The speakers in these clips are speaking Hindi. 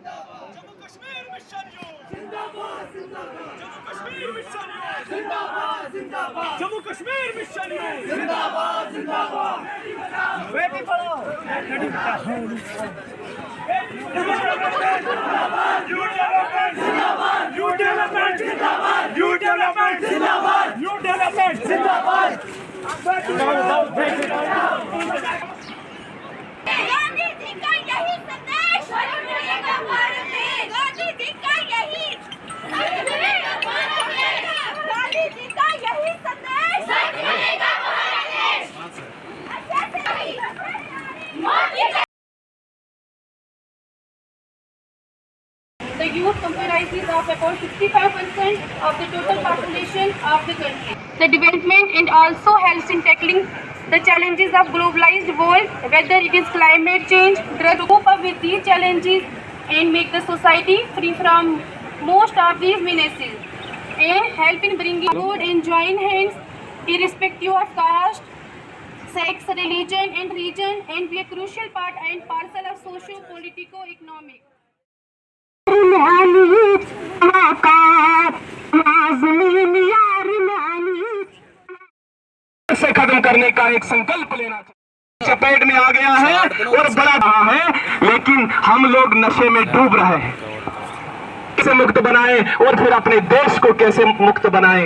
जम्मू कश्मीर मिशन जिंदाबाद जिंदाबाद जम्मू कश्मीर मिशन जिंदाबाद जिंदाबाद जम्मू कश्मीर मिशन जिंदाबाद जिंदाबाद बेटी पढ़ाओ बेटी बचाओ न्यू डेवलपमेंट जिंदाबाद न्यू डेवलपमेंट जिंदाबाद न्यू डेवलपमेंट जिंदाबाद गांधी जी का यही संदेश मिलेगा भारत में। गांधी जी का यही मिलेगा भारत में। गांधी जी का यही संदेश मिलेगा भारत में। The youth comprises of about 65% of the total population of the country. The development and also helps in tackling the challenges of globalized world, whether it is climate change, drug cope up with these challenges and make the society free from most of these menaces, and help in bringing good and join hands irrespective of caste, sex, religion and region, and be a crucial part and parcel of socio-politico-economic. से खत्म करने का एक संकल्प लेना चाहिए। चपेट में आ गया है और बढ़ा रहा है, लेकिन हम लोग नशे में डूब रहे हैं। कैसे मुक्त बनाए और फिर अपने देश को कैसे मुक्त बनाए।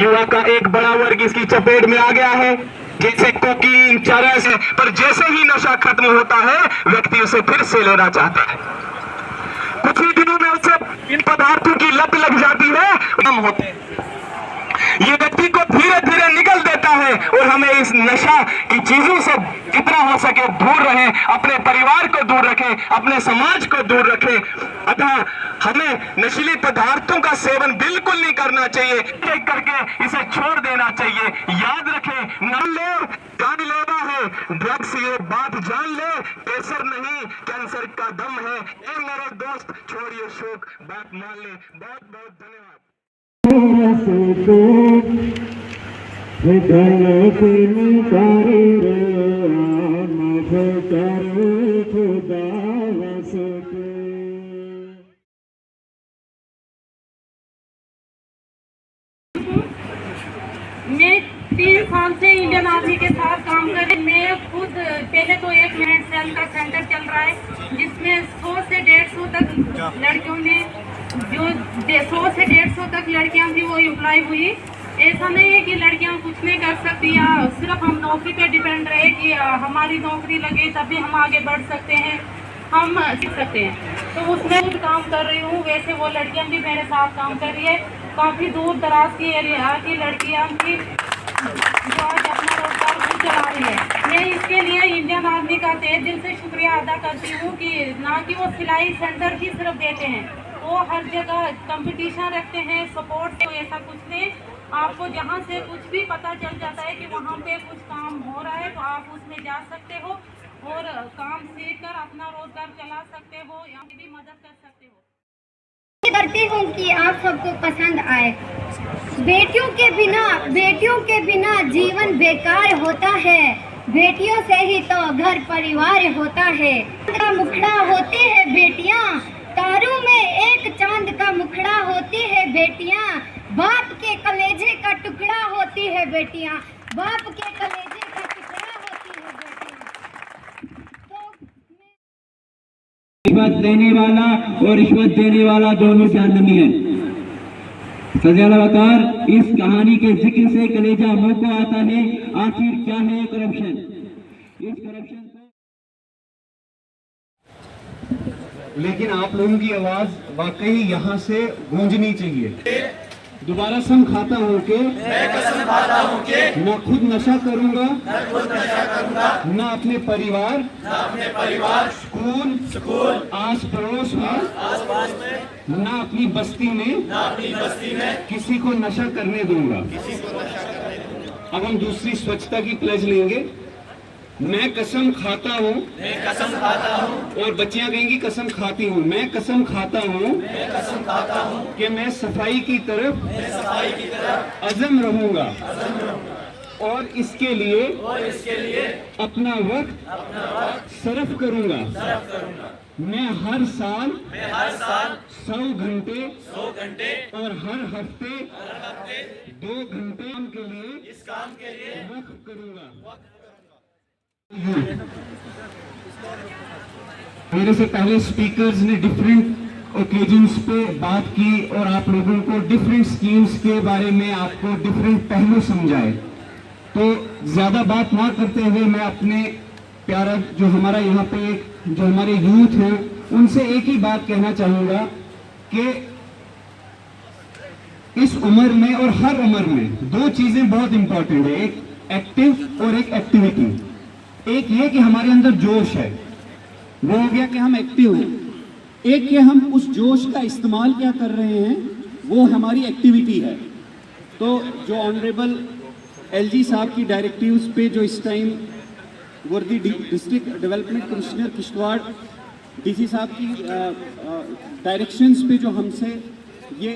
युवा का एक बड़ा वर्ग इसकी चपेट में आ गया है, जैसे कोकीन, चरस, पर जैसे ही नशा खत्म होता है व्यक्ति उसे फिर से लेना चाहता है। कुछ ही दिनों में उसे इन पदार्थों की लत लग जाती है, कम होते हैं। ये व्यक्ति को धीरे धीरे निकल देता है और हमें इस नशा की चीजों से जितना हो सके दूर रहें, अपने परिवार को दूर रखें, अपने समाज को दूर रखें। अतः हमें नशीली पदार्थों का सेवन बिल्कुल नहीं करना चाहिए, एक करके इसे छोड़ देना चाहिए। याद रखें, न ले जानलेवा है ड्रग्स, ये बात जान ले, कैंसर नहीं कैंसर का दम है। ए मेरे दोस्त छोड़िए शोक, बात मान ले। बहुत बहुत धन्यवाद। मैं 3 साल से इंडियन आर्मी के साथ काम कर रही। मैं खुद पहले तो 1 मिनट सेल का सेंटर चल रहा है, जिसमें 100 से 150 तक लड़कियों ने, जो 100 से 150 तक लड़कियां थी वो एम्प्लॉय हुई। ऐसा नहीं है कि लड़कियां कुछ नहीं कर सकती या सिर्फ हम नौकरी पे डिपेंड रहे कि हमारी नौकरी लगे तभी हम आगे बढ़ सकते हैं, हम सीख सकते हैं। तो उसमें खुद काम कर रही हूँ, वैसे वो लड़कियां भी मेरे साथ काम कर रही है। काफ़ी दूर दराज की एरिया की लड़कियां थी जो आज अपना रोजगार खुद चला रही है। मैं इसके लिए इंडियन आर्मी का तहे दिल से शुक्रिया अदा करती हूँ कि ना कि वो सिलाई सेंटर ही सिर्फ देते हैं, वो हर जगह कंपटीशन रखते हैं, सपोर्ट। तो ऐसा कुछ नहीं, आपको जहाँ से कुछ भी पता चल जाता है कि वहाँ पे कुछ काम हो रहा है तो आप उसमें जा सकते हो और काम सीख कर अपना रोजगार चला सकते हो या भी मदद कर सकते हो। करती हूँ कि आप सबको पसंद आए। बेटियों के बिना जीवन बेकार होता है, बेटियों से ही तो घर परिवार होता है। का मुखड़ा होती है बेटियाँ, तारों में एक चांद का मुखड़ा होती है बेटियाँ, बाप के कलेजे का टुकड़ा होती है बेटियाँ, बाप के कलेजे का टुकड़ा होती है बेटियाँ। रिश्वत देने वाला और रिश्वत देने वाला दोनों जहन्नमी है। सज़ावकार इस कहानी के जिक्र से कलेजा मुंह को आता है। आखिर क्या है करप्शन? इस करप्शन को लेकिन आप लोगों की आवाज वाकई यहाँ से गूंजनी चाहिए। दोबारा सम खाता हूँ के मैं कसम खाता हूँ के न खुद नशा करूँगा, न अपने परिवार स्कूल आस पड़ोस में न अपनी बस्ती में किसी को नशा करने दूंगा। अब हम दूसरी स्वच्छता की प्लेज लेंगे। मैं कसम खाता हूँ और बच्चियां कहेंगी कसम खाती हूँ। मैं कसम खाता हूँ कि मैं सफाई की तरफ अज़म रहूंगा। और इसके लिए अपना वक्त सर्फ करूंगा। मैं हर साल 100 घंटे और हर हफ्ते 2 घंटे के लिए वक्त करूंगा। मेरे से पहले स्पीकर्स ने डिफरेंट ओकेजन्स पे बात की और आप लोगों को डिफरेंट स्कीम्स के बारे में आपको डिफरेंट पहलू समझाए। तो ज्यादा बात ना करते हुए मैं अपने प्यारा जो हमारा यहाँ पे जो हमारे यूथ हैं उनसे एक ही बात कहना चाहूंगा कि इस उम्र में और हर उम्र में 2 चीजें बहुत इंपॉर्टेंट है, एक एक्टिव और एक एक्टिविटी। एक ये कि हमारे अंदर जोश है, वो हो गया कि हम एक्टिव हैं। एक कि हम उस जोश का इस्तेमाल क्या कर रहे हैं, वो हमारी एक्टिविटी है। तो जो ऑनरेबल एलजी साहब की डायरेक्टिव्स पे जो इस टाइम वर्दी district development commissioner Kishtwar DC साहब की डायरेक्शंस पे जो हमसे ये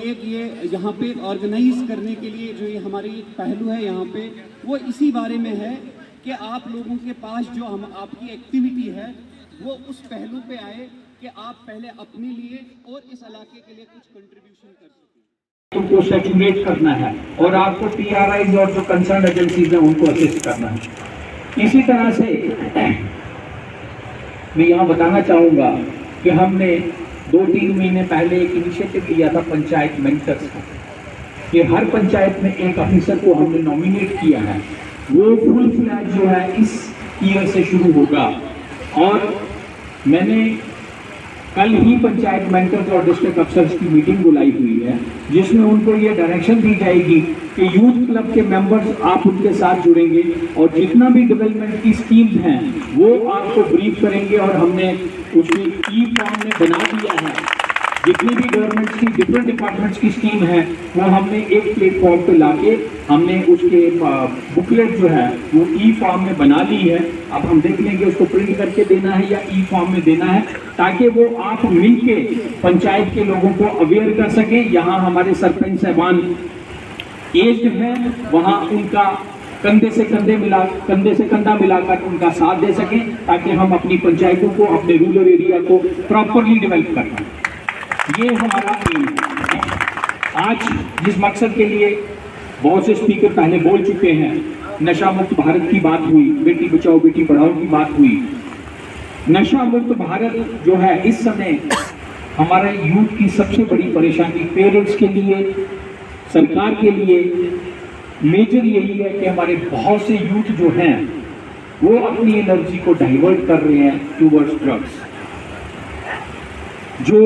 यहाँ पे ऑर्गेनाइज करने के लिए जो ये हमारी पहलू है यहाँ पे, वो इसी बारे में है कि आप लोगों के पास जो आपकी एक्टिविटी है वो उस पहलू पे आए कि आप पहले अपने लिए और इस इलाके के लिए कुछ कंट्रीब्यूशन कर सकें। उनको सेचुरेट करना है और आपको PRIs और जो कंसर्न एजेंसीज हैं उनको असिस्ट करना है। इसी तरह से मैं यहाँ बताना चाहूँगा कि हमने 2-3 महीने पहले एक इनिशिएटिव लिया था पंचायत मेंटर्स का, कि हर पंचायत में एक ऑफिसर को हमने नॉमिनेट किया है। वो फुल फ्लैज जो है इस ईयर से शुरू होगा। और मैंने कल ही पंचायत मेंटर्स और डिस्ट्रिक्ट अफसर्स की मीटिंग बुलाई हुई है, जिसमें उनको ये डायरेक्शन दी जाएगी कि यूथ क्लब के मेंबर्स आप उनके साथ जुड़ेंगे और जितना भी डेवलपमेंट की स्कीम्स हैं वो आपको ब्रीफ करेंगे। और हमने उसकी ई-फॉर्म में बना दिया है, जितनी भी गवर्नमेंट की डिफरेंट डिपार्टमेंट्स की स्कीम है वो हमने एक प्लेटफॉर्म पे लाके हमने उसके बुकलेट जो है वो ई-फॉर्म में बना ली है। अब हम देख लेंगे उसको प्रिंट करके देना है या ई-फॉर्म में देना है, ताकि वो आप मिलके पंचायत के लोगों को अवेयर कर सकें। यहाँ हमारे सरपंच साहबान एज्ड हैं, वहाँ उनका कंधे से कंधा मिलाकर उनका साथ दे सकें, ताकि हम अपनी पंचायतों को, अपने रूरल एरिया को प्रॉपरली डेवलप कर पाएं। ये हमारा एम है। आज जिस मकसद के लिए बहुत से स्पीकर पहले बोल चुके हैं, नशा मुक्त भारत की बात हुई, बेटी बचाओ बेटी पढ़ाओ की बात हुई। नशा मुक्त भारत जो है इस समय हमारे यूथ की सबसे बड़ी परेशानी, पेरेंट्स के लिए, सरकार के लिए मेजर यही है कि हमारे बहुत से यूथ जो हैं वो अपनी एनर्जी को डाइवर्ट कर रहे हैं टूवर्ड्स ड्रग्स। जो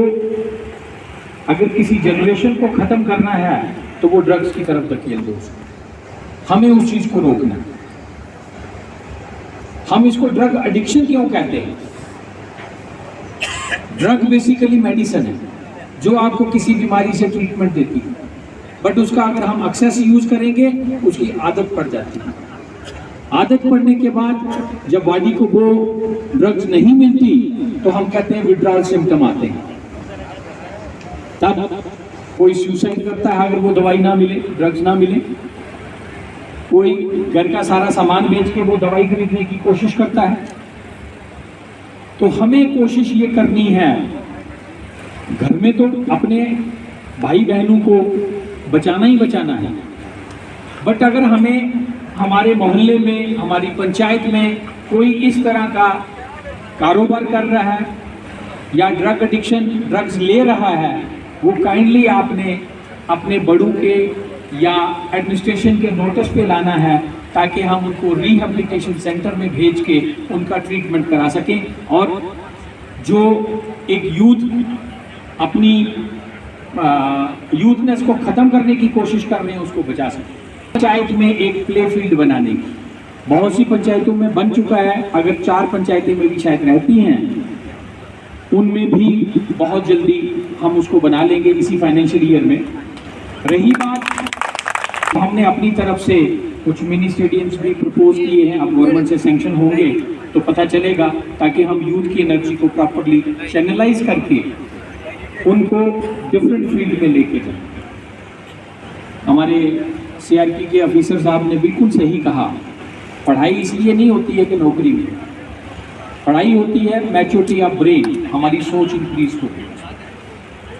अगर किसी जनरेशन को खत्म करना है तो वो ड्रग्स की तरफ धकेल दो। हमें उस चीज को रोकना। हम इसको ड्रग एडिक्शन क्यों कहते हैं? ड्रग बेसिकली मेडिसिन है जो आपको किसी बीमारी से ट्रीटमेंट देती है, बट उसका अगर हम एक्सेस यूज करेंगे उसकी आदत पड़ जाती है। आदत पड़ने के बाद जब बॉडी को वो ड्रग्स नहीं मिलती तो हम कहते हैं विड्रॉल सिम्टम आते हैं। तब कोई सुसाइड करता है अगर वो दवाई ना मिले, ड्रग्स ना मिले। कोई घर का सारा सामान बेच के वो दवाई खरीदने की कोशिश करता है। तो हमें कोशिश ये करनी है, घर में तो अपने भाई बहनों को बचाना ही बचाना है, बट अगर हमें हमारे मोहल्ले में, हमारी पंचायत में कोई इस तरह का कारोबार कर रहा है या ड्रग एडिक्शन, ड्रग्स ले रहा है, वो काइंडली आपने अपने बड़ों के या एडमिनिस्ट्रेशन के नोटिस पे लाना है, ताकि हम उनको रिहेबिलिटेशन सेंटर में भेज के उनका ट्रीटमेंट करा सकें और जो एक यूथ अपनी यूथनेस को ख़त्म करने की कोशिश कर रहे हैं उसको बचा सकें। पंचायत में एक प्ले फील्ड बनाने की बहुत सी पंचायतों में बन चुका है। अगर 4 पंचायतें मेरी शायद रहती हैं, उनमें भी बहुत जल्दी हम उसको बना लेंगे इसी फाइनेंशियल ईयर में। रही बात, हमने अपनी तरफ से कुछ मिनी स्टेडियम्स भी प्रपोज किए हैं, अब गवर्नमेंट से सैंक्शन होंगे तो पता चलेगा, ताकि हम यूथ की एनर्जी को प्रॉपरली चैनलाइज करके उनको डिफरेंट फील्ड में लेके जाएं। हमारे सीआरपी के ऑफिसर साहब ने बिल्कुल सही कहा, पढ़ाई इसलिए नहीं होती है कि नौकरी मिले, पढ़ाई होती है मैच्योरिटी ऑफ ब्रेन, हमारी सोच इंक्रीज हो।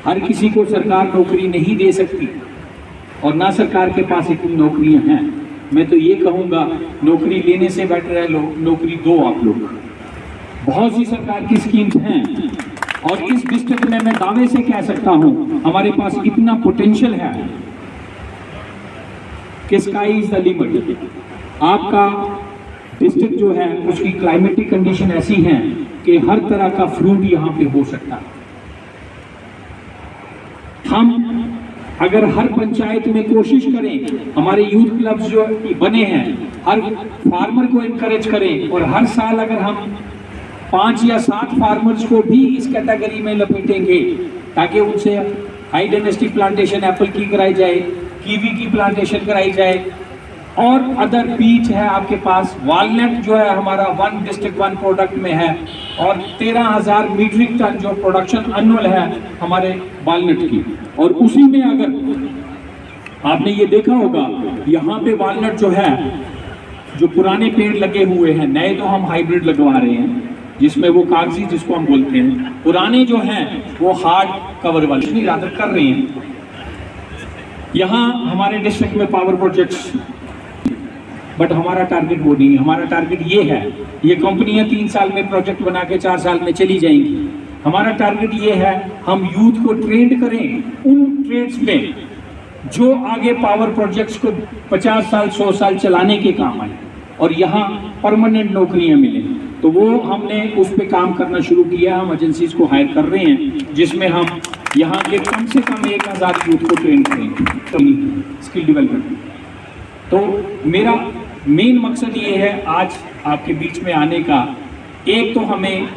हर किसी को सरकार नौकरी नहीं दे सकती और ना सरकार के पास इतनी नौकरियां हैं। मैं तो ये कहूँगा नौकरी लेने से बेटर है नौकरी दो आप लोग। बहुत सी सरकार की स्कीम्स हैं और इस डिस्ट्रिक्ट में मैं दावे से कह सकता हूँ हमारे पास इतना पोटेंशियल है कि स्काई इज द लिमिट। आपका डिस्ट्रिक्ट जो है उसकी क्लाइमेटिक कंडीशन ऐसी है कि हर तरह का फ्रूट यहाँ पे हो सकता है। हम अगर हर पंचायत में कोशिश करें, हमारे यूथ क्लब्स जो बने हैं हर फार्मर को इनकरेज करें और हर साल अगर हम 5 या 7 फार्मर्स को भी इस कैटेगरी में लपेटेंगे ताकि उनसे हाई डेंसिटी प्लांटेशन एप्पल की कराई जाए, कीवी की प्लांटेशन कराई जाए और अदर पीच है आपके पास, वालनट जो है हमारा 1 डिस्ट्रिक्ट 1 प्रोडक्ट में है और 13,000 मीट्रिक टन जो प्रोडक्शन एनुअल है हमारे वालनट की। और उसी में अगर आपने ये देखा होगा यहाँ पे वालनट जो है, जो पुराने पेड़ लगे हुए हैं, नए तो हम हाइब्रिड लगवा रहे हैं जिसमें वो कागजी जिसको हम बोलते हैं, पुराने जो हैं वो हार्ड कवर वाले इरादा कर रहे हैं। यहाँ हमारे डिस्ट्रिक्ट में पावर प्रोजेक्ट्स, बट हमारा टारगेट वो नहीं है। हमारा टारगेट ये है, ये कंपनियां 3 साल में प्रोजेक्ट बना के 4 साल में चली जाएंगी। हमारा टारगेट ये है हम यूथ को ट्रेंड करें उन ट्रेड्स में जो आगे पावर प्रोजेक्ट्स को 50 साल 100 साल चलाने के काम आए और यहाँ परमानेंट नौकरियां मिलें। तो वो हमने उस पर काम करना शुरू किया। हम एजेंसीज को हायर कर रहे हैं जिसमें हम यहाँ के कम से कम 1000 यूथ को ट्रेन करेंगे स्किल डेवलपमेंट। तो मेरा मेन मकसद ये है आज आपके बीच में आने का, एक तो हमें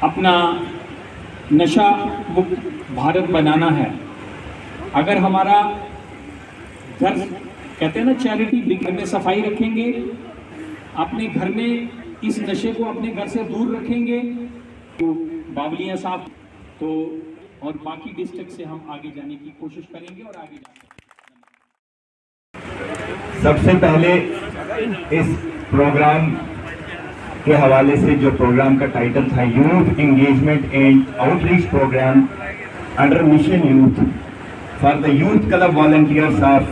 अपना नशा मुक्त भारत बनाना है। अगर हमारा घर, कहते हैं ना चैरिटी, घर में सफाई रखेंगे, अपने घर में इस नशे को अपने घर से दूर रखेंगे तो बावलियाँ साफ, तो और बाकी डिस्ट्रिक्ट से हम आगे जाने की कोशिश करेंगे और आगे जाएंगे। सबसे पहले इस प्रोग्राम के हवाले से जो प्रोग्राम का टाइटल था youth engagement and outreach programme under mission youth for the youth club volunteers of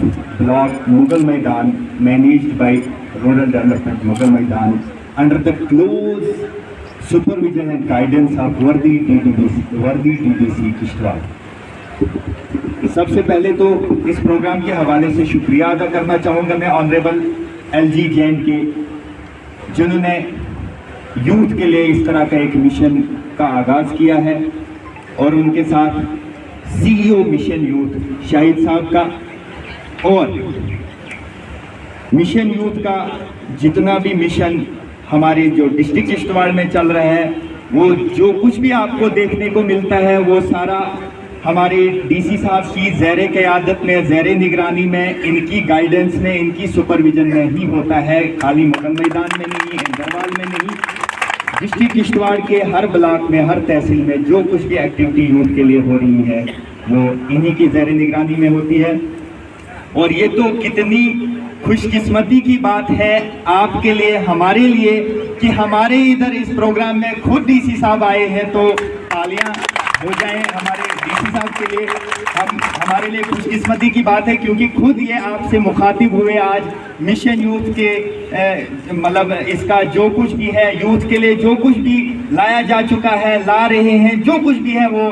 block Mughal Maidan managed by rural development Mughal Maidan under the close supervision and guidance of worthy DDC Kishtwar. सबसे पहले तो इस प्रोग्राम के हवाले से शुक्रिया अदा करना चाहूँगा मैं ऑनरेबल LG जैन के, जिन्होंने यूथ के लिए इस तरह का एक मिशन का आगाज़ किया है, और उनके साथ CEO मिशन यूथ शाहिद साहब का। और मिशन यूथ का जितना भी मिशन हमारे जो डिस्ट्रिक्ट किश्तवाड़ में चल रहा है, वो जो कुछ भी आपको देखने को मिलता है वो सारा हमारे DC साहब की ज़ेरे क़यादत में, ज़ेरे निगरानी में, इनकी गाइडेंस में, इनकी सुपरविजन में ही होता है। खाली मुगल मैदान में नहीं, इंदरवाल में नहीं, डिस्ट्रिक्ट किश्तवाड़ के हर ब्लॉक में, हर तहसील में जो कुछ भी एक्टिविटी यूथ के लिए हो रही है वो इन्हीं की ज़ेरे निगरानी में होती है। और ये तो कितनी खुशकिस्मती की बात है आपके लिए, हमारे लिए, कि हमारे इधर इस प्रोग्राम में खुद DC साहब आए हैं। तो तालियां हो जाएं हमारे DC साहब के लिए। हमारे लिए खुशकिस्मती की बात है क्योंकि खुद ये आपसे मुखातिब हुए आज मिशन यूथ के, मतलब इसका जो कुछ भी है यूथ के लिए, जो कुछ भी लाया जा चुका है, ला रहे हैं, जो कुछ भी है वो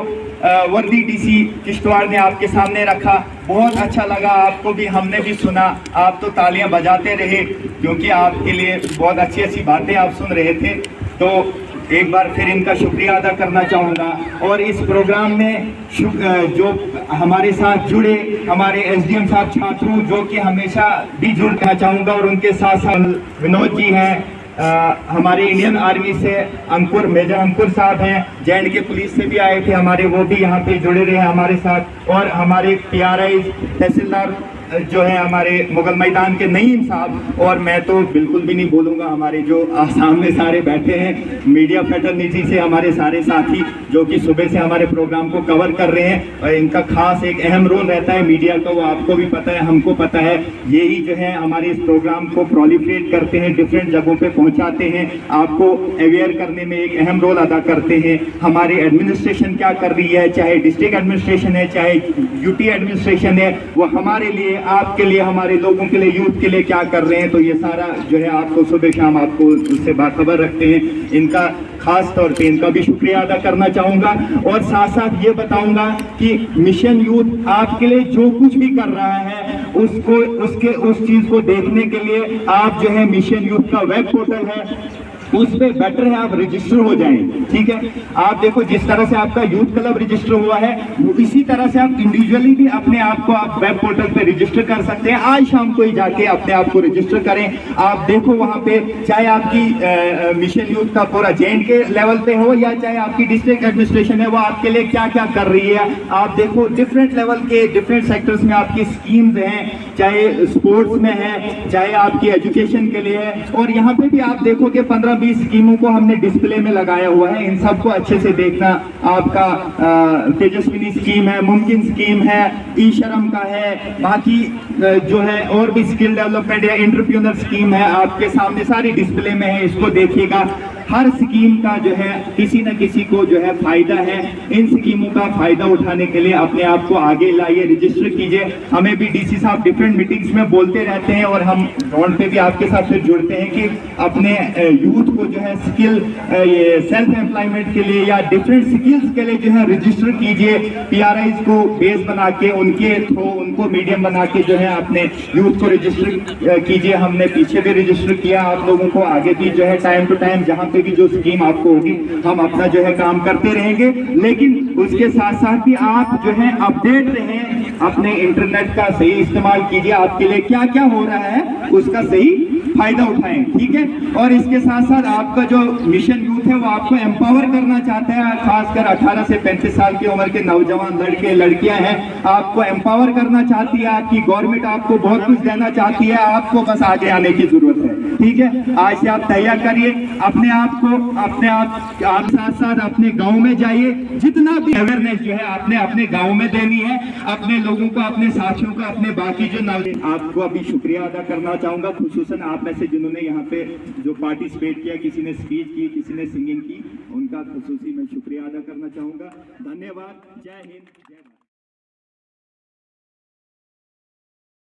वर्दी DC किश्तवाड़ ने आपके सामने रखा। बहुत अच्छा लगा, आपको भी, हमने भी सुना, आप तो तालियां बजाते रहे क्योंकि आपके लिए बहुत अच्छी अच्छी बातें आप सुन रहे थे। तो एक बार फिर इनका शुक्रिया अदा करना चाहूँगा। और इस प्रोग्राम में जो हमारे साथ जुड़े हमारे SDM साहब छात्रू, जो कि हमेशा भी जुड़ना चाहूँगा, और उनके साथ साथ विनोद जी हैं, हमारे इंडियन आर्मी से अंकुर, मेजर अंकुर साहब हैं, JNK पुलिस से भी आए थे हमारे, वो भी यहाँ पे जुड़े रहे हमारे साथ, और हमारे PRI तहसीलदार जो है हमारे मुगल मैदान के नईम साहब, और मैं तो बिल्कुल भी नहीं बोलूँगा हमारे जो सामने सारे बैठे हैं मीडिया फ्रेटर्निटी से हमारे सारे साथी जो कि सुबह से हमारे प्रोग्राम को कवर कर रहे हैं, और इनका खास एक अहम रोल रहता है मीडिया का, वो आपको भी पता है, हमको पता है। यही जो है हमारे इस प्रोग्राम को प्रोलिफरेट करते हैं, डिफरेंट जगहों पे पहुंचाते हैं, आपको अवेयर करने में एक अहम रोल अदा करते हैं। हमारी एडमिनिस्ट्रेशन क्या कर रही है, चाहे डिस्ट्रिक्ट एडमिनिस्ट्रेशन है, चाहे यूटी एडमिनिस्ट्रेशन है, वो हमारे लिए, आपके लिए, हमारे लोगों के लिए, यूथ के लिए क्या कर रहे हैं, तो ये सारा जो है आपको सुबह शाम आपको उससे बाखबर रखते हैं। इनका खास तौर पे इनका भी शुक्रिया अदा करना चाहूँगा, और साथ साथ ये बताऊँगा कि मिशन यूथ आपके लिए जो कुछ भी कर रहा है उसको उस चीज़ को देखने के लिए आप जो है मिशन यूथ का वेब पोर्टल है, उस पे बेटर है आप रजिस्टर हो जाएं, ठीक है। आप देखो जिस तरह से आपका यूथ क्लब रजिस्टर हुआ है, इसी तरह से आप इंडिविजुअली भी अपने आप को आप वेब पोर्टल पे रजिस्टर कर सकते हैं। आज शाम को ही जाके अपने आप को रजिस्टर करें। आप देखो वहाँ पे चाहे आपकी मिशन यूथ का पूरा JNK के लेवल पे हो या चाहे आपकी डिस्ट्रिक्ट एडमिनिस्ट्रेशन है, वो आपके लिए क्या क्या कर रही है। आप देखो डिफरेंट लेवल के डिफरेंट सेक्टर्स में आपकी स्कीम्स हैं, चाहे स्पोर्ट्स में है, चाहे आपकी एजुकेशन के लिए है, और यहाँ पे भी आप देखो कि 15-20 स्कीमों को हमने डिस्प्ले में लगाया हुआ है। इन सबको अच्छे से देखना। आपका तेजस्विनी स्कीम है, मुमकिन स्कीम है, ई-श्रम का है, बाकी जो है और भी स्किल डेवलपमेंट या एंटरप्रेन्योर स्कीम है, आपके सामने सारी डिस्प्ले में है, इसको देखिएगा। हर स्कीम का जो है किसी न किसी को जो है फायदा है। इन स्कीमों का फायदा उठाने के लिए अपने आप को आगे लाइए, रजिस्टर कीजिए। हमें भी DC साहब डिफरेंट मीटिंग्स में बोलते रहते हैं, और हम ग्राउंड पे भी आपके साथ फिर जुड़ते हैं कि अपने यूथ को जो है स्किल, ये सेल्फ एम्प्लॉयमेंट के लिए या डिफरेंट स्किल्स के लिए जो है रजिस्टर कीजिए। PRIs को बेस बना के उनके थ्रू उनको मीडियम बना के जो है अपने यूथ को रजिस्टर कीजिए। हमने पीछे भी रजिस्टर किया आप लोगों को, आगे भी जो है टाइम टू टाइम जहाँ भी जो स्कीम आपको होगी हम अपना जो है काम करते रहेंगे। लेकिन उसके साथ साथ भी आप जो है अपडेट रहें, अपने इंटरनेट का सही इस्तेमाल कीजिए। आपके लिए क्या क्या हो रहा है उसका सही फायदा उठाएं, ठीक है। और इसके साथ साथ आपका जो मिशन यूथ है वो आपको एम्पावर करना चाहता है, खासकर 18 से 35 साल की उम्र के नौजवान लड़के लड़कियां हैं, आपको एम्पावर करना चाहती है। आपकी गवर्नमेंट आपको बहुत कुछ देना चाहती है, आपको बस आगे आने की जरूरत है, ठीक है। आज से आप तैयार करिए अपने आप को, आप साथ साथ अपने गांव में जाइए। जितना भी अवेयरनेस जो है आपने अपने गांव में देनी है, अपने लोगों को, अपने साथियों को, अपने बाकी जो आपको अभी शुक्रिया अदा करना चाहूंगा, खुसूसन आप में से जिन्होंने यहाँ पे जो पार्टिसिपेट किया, किसी ने स्पीच की, किसी ने सिंगिंग की, उनका खुसूसी मैं शुक्रिया अदा करना चाहूंगा। धन्यवाद। जय हिंद, जय